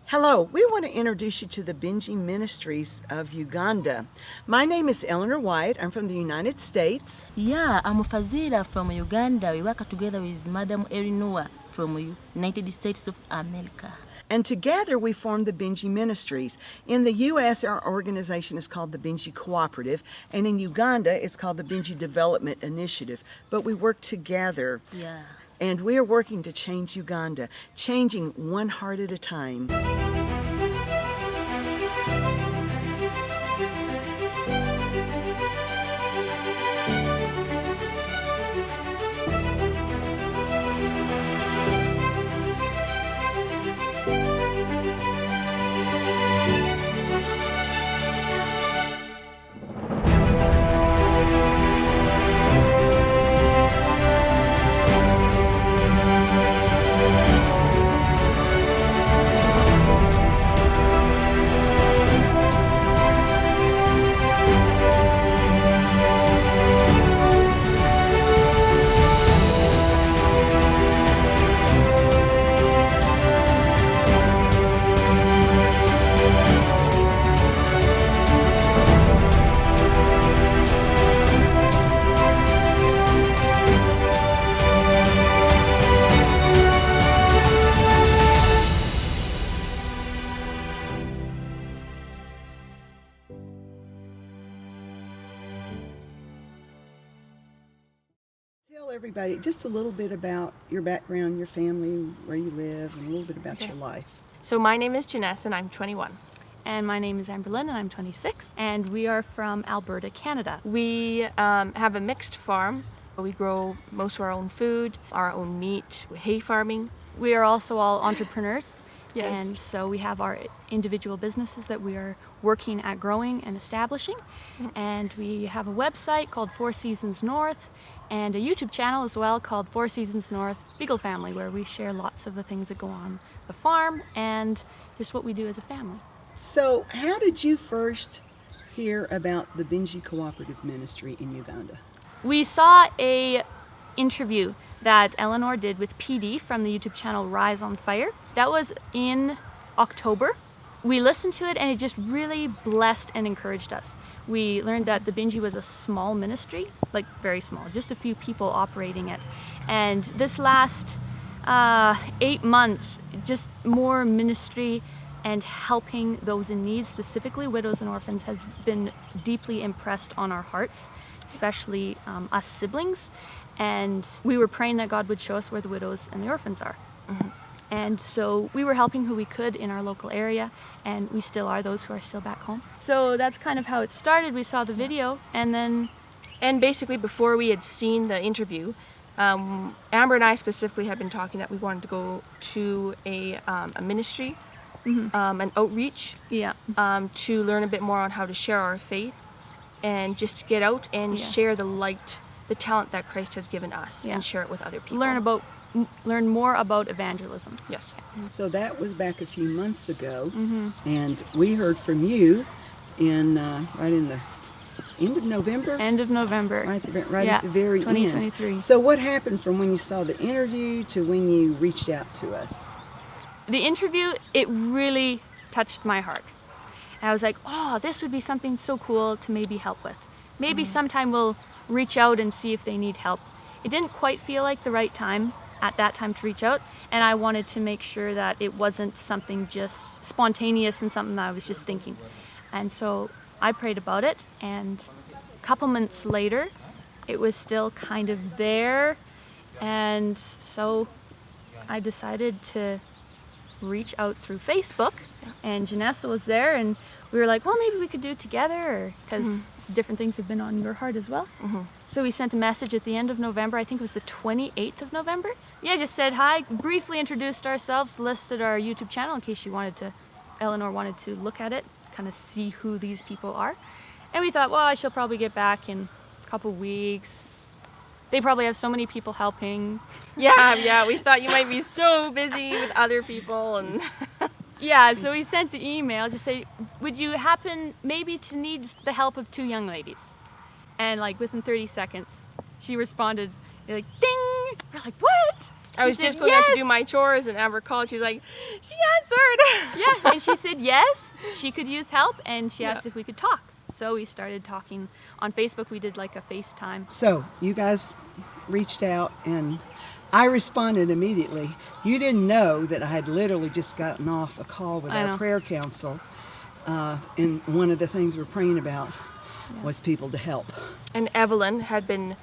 Hello, we want to introduce you to the Benji Ministries of Uganda. My name is Eleanor White. I'm from the United States. Yeah, I'm Fazila from Uganda. We work together with Madam Elinor from United States of America. And together we formed the Benji Ministries. In the U.S., our organization is called the Benji Cooperative, and in Uganda, it's called the Benji Development Initiative. But we work together. Yeah. And we are working to change Uganda, changing one heart at a time. Tell everybody just a little bit about your background, your family, where you live, and a little bit about your life. So my name is Jenessa and I'm 21. And my name is Amberlin and I'm 26. And we are from Alberta, Canada. We have a mixed farm. We grow most of our own food, our own meat, hay farming. We are also all entrepreneurs. Yes. And so we have our individual businesses that we are working at growing and establishing. And we have a website called Four Seasons North and a YouTube channel as well called Four Seasons North Beagle Family, where we share lots of the things that go on the farm and just what we do as a family. So, how did you first hear about the Benji Cooperative Ministry in Uganda? We saw a interview that Eleanor did with PD from the YouTube channel Rise on Fire. That was in October. We listened to it and it just really blessed and encouraged us. We learned that the Benji was a small ministry, like very small, just a few people operating it. And this last 8 months, just more ministry and helping those in need, specifically widows and orphans, has been deeply impressed on our hearts, especially us siblings. And we were praying that God would show us where the widows and the orphans are. Mm-hmm. And so we were helping who we could in our local area, and we still are, those who are still back home. So that's kind of how it started. We saw the video, and then... And basically before we had seen the interview, Amber and I specifically had been talking that we wanted to go to a ministry, an outreach, to learn a bit more on how to share our faith and just get out and share the light, the talent that Christ has given us, and share it with other people. Learn more about evangelism. Yes. So that was back a few months ago, and we heard from you in right in the end of November? End of November. Right at the very 2023. end. So what happened from when you saw the interview to when you reached out to us? The interview, it really touched my heart. And I was like, oh, this would be something so cool to maybe help with. Maybe sometime we'll reach out and see if they need help. It didn't quite feel like the right time at that time to reach out, and I wanted to make sure that it wasn't something just spontaneous and something that I was just thinking. And so I prayed about it, and a couple months later it was still kind of there, and so I decided to reach out through Facebook, and Jenessa was there, and we were like, well, maybe we could do it together, because different things have been on your heart as well. So we sent a message at the end of November, I think it was the 28th of November. Yeah, just said hi, briefly introduced ourselves, listed our YouTube channel in case Eleanor wanted to look at it, kind of see who these people are. And we thought, well, I shall probably get back in a couple weeks. They probably have so many people helping. Yeah, we thought you might be so busy with other people and... Yeah, so we sent the email, just say, would you happen maybe to need the help of 2 young ladies? And like within 30 seconds, she responded, like, ding! We're like, what? I was said, just going out to do "Yes." my chores, and Amber called. She's like, she answered. Yeah, and she said yes, she could use help, and she Yeah. asked if we could talk. So we started talking on Facebook. We did like a FaceTime. So you guys reached out and I responded immediately. You didn't know that I had literally just gotten off a call with I our know. prayer council. And one of the things we're praying about Yeah. was people to help. And Evelyn had been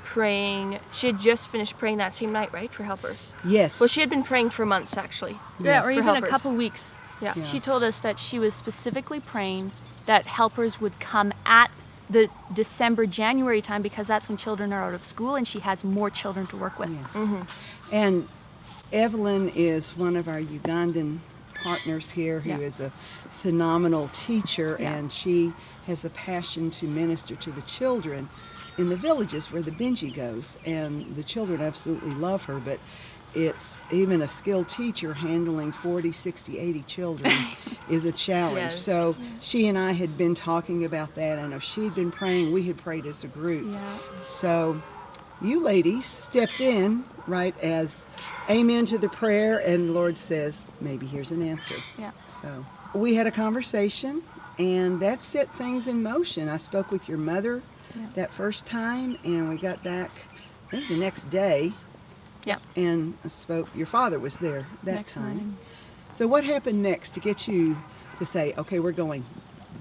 praying. She had just finished praying that same night, right, for helpers. Yes. Well, she had been praying for months, actually. Yeah, or For even helpers. a couple weeks. Yeah. Yeah. She told us that she was specifically praying that helpers would come at the December-January time because that's when children are out of school and she has more children to work with. Yes. And Evelyn is one of our Ugandan partners here who Yeah. is a phenomenal teacher, Yeah. and she has a passion to minister to the children in the villages where the Benji goes, and the children absolutely love her, but it's even a skilled teacher handling 40, 60, 80 children is a challenge. Yes. So she and I had been talking about that. I know she'd been praying, we had prayed as a group. Yeah. So you ladies stepped in right as amen to the prayer, and the Lord says, maybe here's an answer. Yeah. So we had a conversation, and that set things in motion. I spoke with your mother that first time, and we got back, I think, the next day. Yeah. And I spoke, your father was there that Next time. morning. So what happened next to get you to say, okay, we're going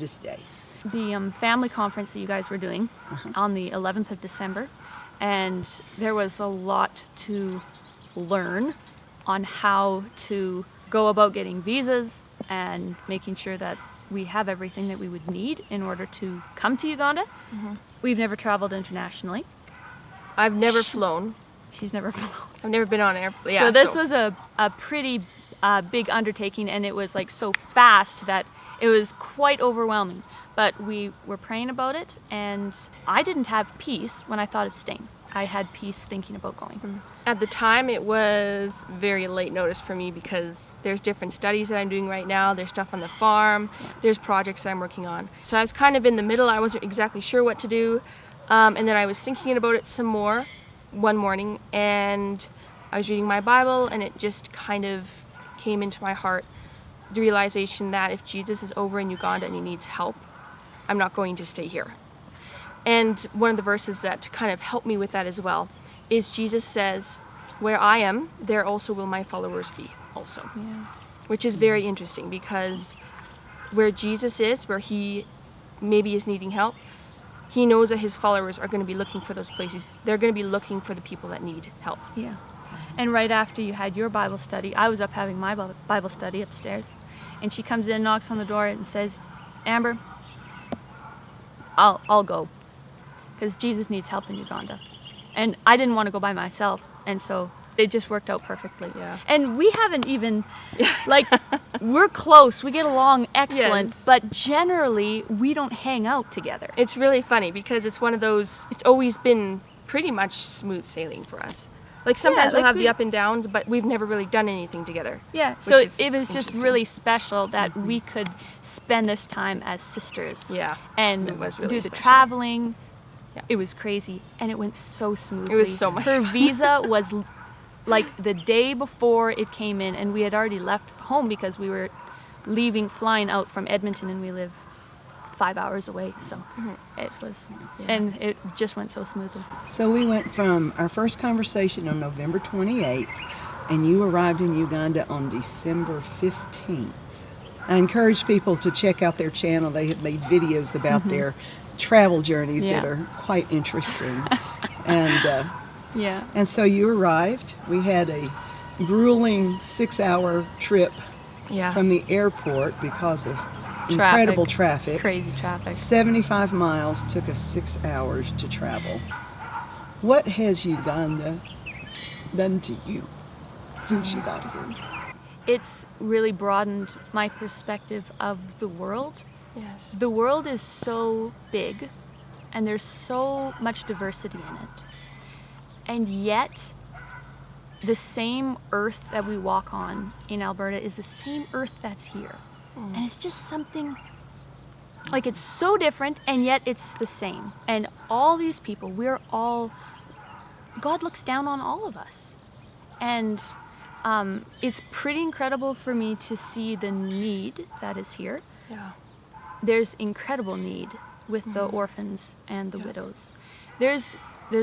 this day? The family conference that you guys were doing on the 11th of December, and there was a lot to learn on how to go about getting visas and making sure that we have everything that we would need in order to come to Uganda. We've never traveled internationally. I've never flown. She's never flown. I've never been on air. Yeah, So this was a pretty big undertaking, and it was like so fast that it was quite overwhelming. But we were praying about it, and I didn't have peace when I thought of staying. I had peace thinking about going. At the time, it was very late notice for me because there's different studies that I'm doing right now. There's stuff on the farm. There's projects that I'm working on. So I was kind of in the middle. I wasn't exactly sure what to do. And then I was thinking about it some more one morning, and I was reading my Bible, and it just kind of came into my heart, the realization that if Jesus is over in Uganda and he needs help, I'm not going to stay here. And one of the verses that kind of helped me with that as well is Jesus says, where I am, there also will my followers be also. Yeah. Which is very interesting because where Jesus is, where he maybe is needing help, he knows that his followers are going to be looking for those places. They're going to be looking for the people that need help. Yeah. And right after you had your Bible study, I was up having my Bible study upstairs. And she comes in, knocks on the door, and says, Amber, I'll go. Because Jesus needs help in Uganda. And I didn't want to go by myself. And so it just worked out perfectly. Yeah. And we haven't even, like, we're close. We get along excellent. Yes. But generally, we don't hang out together. It's really funny because it's one of those, it's always been pretty much smooth sailing for us. Like sometimes we'll like have we- the up and downs, but we've never really done anything together. Yeah, so Which is it was just interesting. really special that we could spend this time as sisters. Yeah, And it was really do the special. traveling. Yeah. It was crazy, and it went so smoothly. It was so much Her fun. visa was like the day before it came in, and we had already left home because we were flying out from Edmonton, and we live 5 hours away. So it was, and it just went so smoothly. So we went from our first conversation on November 28th, and you arrived in Uganda on December 15th. I encourage people to check out their channel. They have made videos about their travel journeys that Yeah. are quite interesting. and Yeah. and so you arrived. We had a grueling 6-hour trip Yeah. from the airport because of incredible traffic. Crazy traffic. 75 miles took us 6 hours to travel. What has Uganda done to you since you got here? It's really broadened my perspective of the world. Yes. The world is so big, and there's so much diversity in it. And yet, the same earth that we walk on in Alberta is the same earth that's here. And it's just something, like, it's so different, and yet it's the same. And all these people, God looks down on all of us. And it's pretty incredible for me to see the need that is here. Yeah. There's incredible need with the orphans and the widows. There's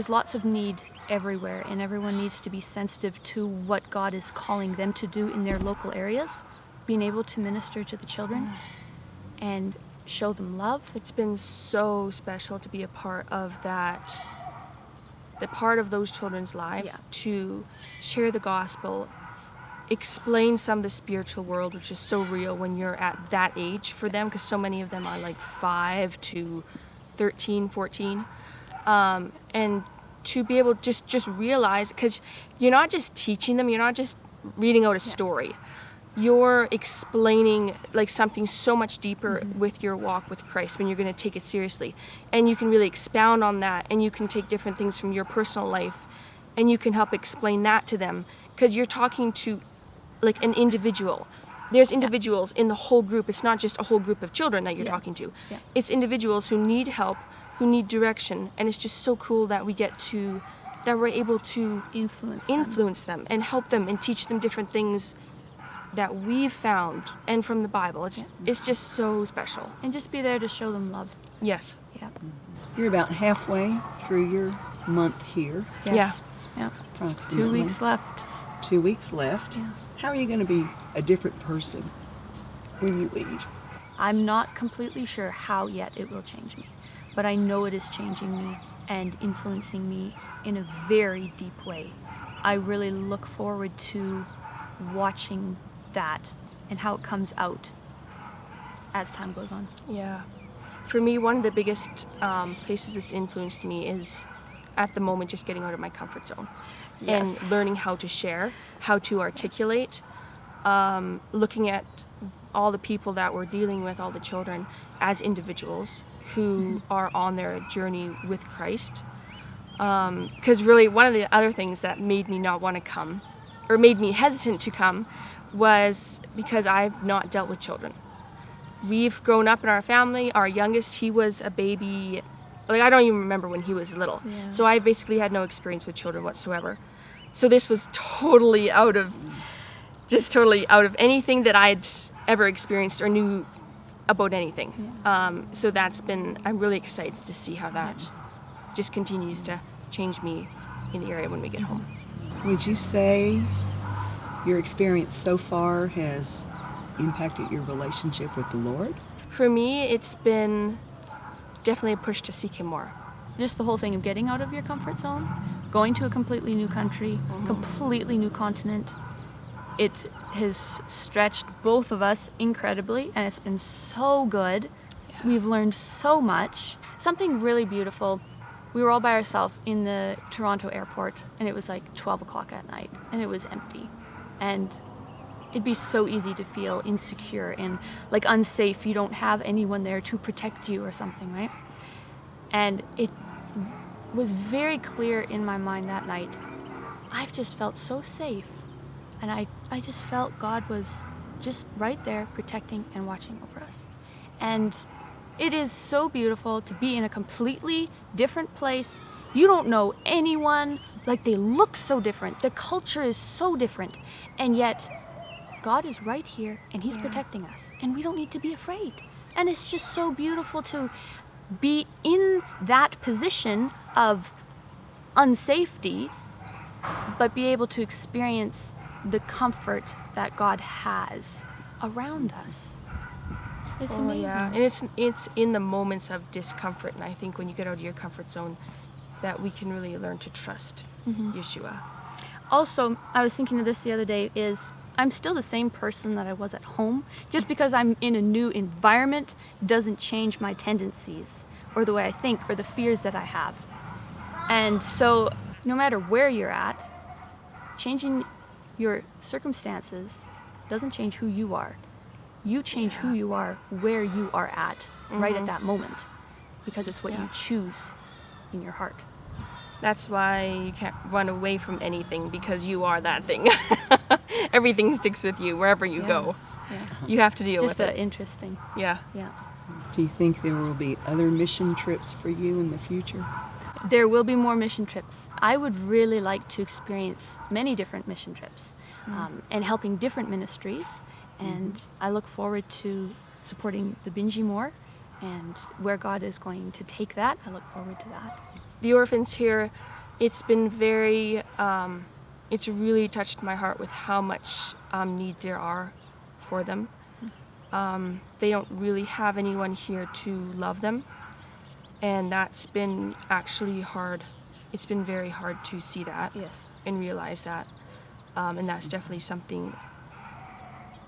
lots of need everywhere, and everyone needs to be sensitive to what God is calling them to do in their local areas, being able to minister to the children and show them love. It's been so special to be a part of that, the part of those children's lives, to share the gospel, explain some of the spiritual world, which is so real when you're at that age for them, because so many of them are like 5 to 13, 14. And to be able to just realize, because you're not just teaching them, you're not just reading out a story. You're explaining like something so much deeper with your walk with Christ when you're going to take it seriously. And you can really expound on that, and you can take different things from your personal life and you can help explain that to them, because you're talking to like an individual. There's individuals in the whole group. It's not just a whole group of children that you're talking to. It's individuals who need help, who need direction, and it's just so cool that we're able to influence them and help them and teach them different things that we've found and from the Bible. It's just so special. And just be there to show them love. Yes. Yeah. You're about halfway through your month here. Yes. Yeah. Approximately. 2 weeks left. 2 weeks left. Yes. How are you going to be a different person when you leave? I'm not completely sure how yet it will change me, but I know it is changing me and influencing me in a very deep way. I really look forward to watching that and how it comes out as time goes on. Yeah. For me, one of the biggest places it's influenced me is at the moment just getting out of my comfort zone and learning how to share, how to articulate, looking at all the people that we're dealing with, all the children, as individuals who are on their journey with Christ. Because really one of the other things that made me not want to come, or made me hesitant to come, was because I've not dealt with children. We've grown up in our family. Our youngest, he was a baby, like I don't even remember when he was little. So I basically had no experience with children whatsoever. So this was totally out of anything that I'd ever experienced or knew about anything. So I'm really excited to see how that just continues to change me in the area when we get home. Would you say your experience so far has impacted your relationship with the Lord? For me, it's been definitely a push to seek Him more. Just the whole thing of getting out of your comfort zone, going to a completely new country, completely new continent. It has stretched both of us incredibly, and it's been so good. We've learned so much. Something really beautiful. We were all by ourselves in the Toronto airport, and it was like 12 o'clock at night, and it was empty. And it'd be so easy to feel insecure and like unsafe. You don't have anyone there to protect you or something, right? And it was very clear in my mind that night. I've just felt so safe. And I just felt God was just right there protecting and watching over us. And it is so beautiful to be in a completely different place. You don't know anyone. Like, they look so different. The culture is so different. And yet, God is right here and He's protecting us. And we don't need to be afraid. And it's just so beautiful to be in that position of unsafety, but be able to experience the comfort that God has around us. It's amazing. Yeah. And it's in the moments of discomfort, and I think when you get out of your comfort zone, that we can really learn to trust Yeshua. Also, I was thinking of this the other day, is I'm still the same person that I was at home. Just because I'm in a new environment doesn't change my tendencies or the way I think or the fears that I have. And so no matter where you're at, changing your circumstances doesn't change who you are. You change who you are where you are at right at that moment, because it's what you choose in your heart. That's why you can't run away from anything, because you are that thing. Everything sticks with you wherever you go. Yeah. You have to deal with it. Just interesting. Yeah. Yeah. Do you think there will be other mission trips for you in the future? There will be more mission trips. I would really like to experience many different mission trips and helping different ministries. And I look forward to supporting the Binji more and where God is going to take that. I look forward to that. The orphans here, it's been very, it's really touched my heart with how much need there are for them. They don't really have anyone here to love them, and that's been actually hard. It's been very hard to see that and realize that, and that's definitely something.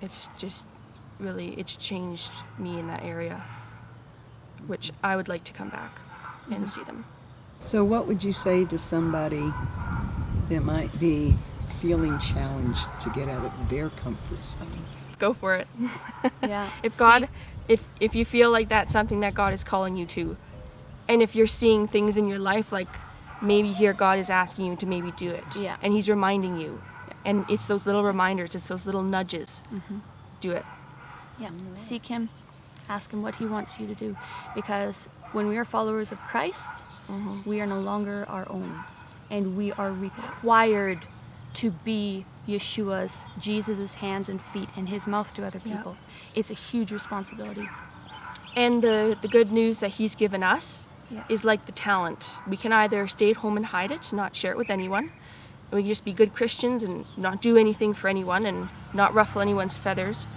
It's just really, it's changed me in that area, which I would like to come back and see them. So what would you say to somebody that might be feeling challenged to get out of their comfort zone? Go for it. Yeah. If God, if you feel like that's something that God is calling you to, and if you're seeing things in your life like maybe here God is asking you to maybe do it, and He's reminding you, and it's those little reminders, it's those little nudges, do it. Yeah, seek Him, ask Him what He wants you to do, because when we are followers of Christ, we are no longer our own, and we are required to be Yeshua's, Jesus' hands and feet and His mouth to other people. It's a huge responsibility. And the good news that He's given us is like the talent. We can either stay at home and hide it, not share it with anyone, and we can just be good Christians and not do anything for anyone and not ruffle anyone's feathers,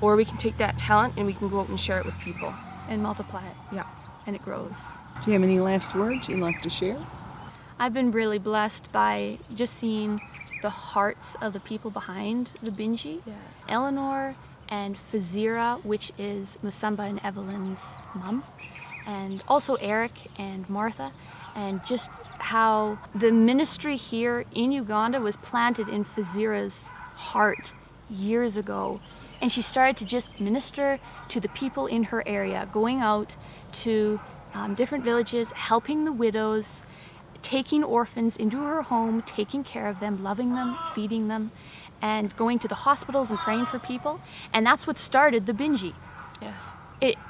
or we can take that talent and we can go out and share it with people. And multiply it. Yeah. And it grows. Do you have any last words you'd like to share? I've been really blessed by just seeing the hearts of the people behind the Binji. Yes. Eleanor and Fazira, which is Musamba and Evelyn's mom, and also Eric and Martha, and just how the ministry here in Uganda was planted in Fazira's heart years ago. And she started to just minister to the people in her area, going out to different villages, helping the widows, taking orphans into her home, taking care of them, loving them, feeding them, and going to the hospitals and praying for people. And that's what started the Binji. Yes.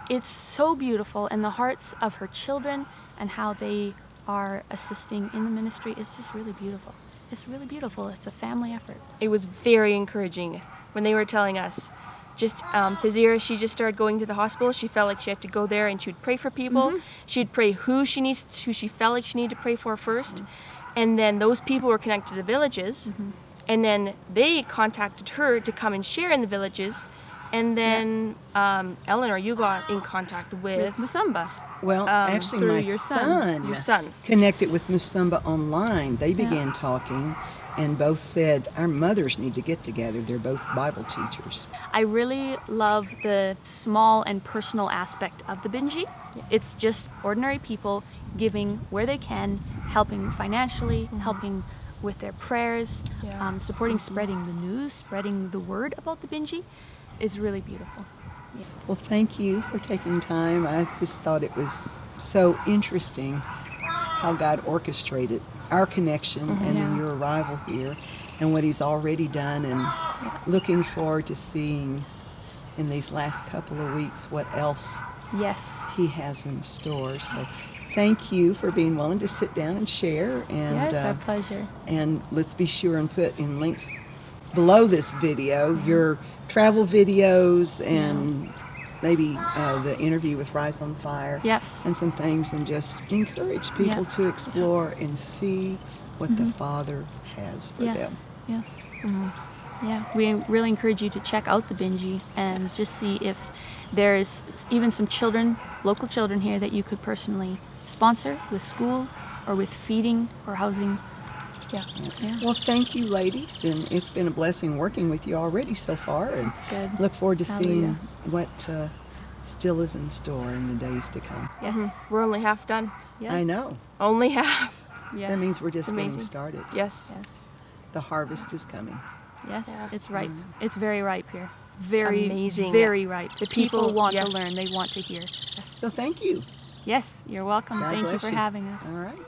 It's so beautiful, and the hearts of her children and how they are assisting in the ministry is just really beautiful. It's really beautiful. It's a family effort. It was very encouraging when they were telling us. Just Fazira, she just started going to the hospital. She felt like she had to go there and she would pray for people. She'd pray who she felt like she needed to pray for first. And then those people were connected to the villages. And then they contacted her to come and share in the villages. And then Eleanor, you got in contact with Musamba. Well, actually, through my your son. Your son. connected with Musamba online. They began talking and both said, our mothers need to get together. They're both Bible teachers. I really love the small and personal aspect of the Binji. It's just ordinary people giving where they can, helping financially, helping with their prayers, supporting spreading the news, spreading the word about the Binji is really beautiful. Yeah. Well, thank you for taking time. I just thought it was so interesting how God orchestrated our connection and then your arrival here and what He's already done, and looking forward to seeing in these last couple of weeks what else He has in store. So thank you for being willing to sit down and share. And, Yes, our pleasure. And let's be sure and put in links below this video your travel videos and maybe the interview with Rise on Fire and some things, and just encourage people to explore and see what the Father has for them. Yes. Yeah, we really encourage you to check out the Binji and just see if there's even some children, local children here that you could personally sponsor with school or with feeding or housing. Yeah. Well, thank you, ladies, and it's been a blessing working with you already so far, and good. Look forward to seeing what still is in store in the days to come. Yes. We're only half done. Yeah. I know. Only half. Yes. That means we're just It's getting amazing. started. Yes. The harvest is coming. Yes, Yeah. it's ripe. It's very ripe here. Very, amazing. very ripe. The people People- want yes. to learn. They want to hear. Yes. So thank you. Yes, you're welcome. God Thank you bless for you. having us. All right.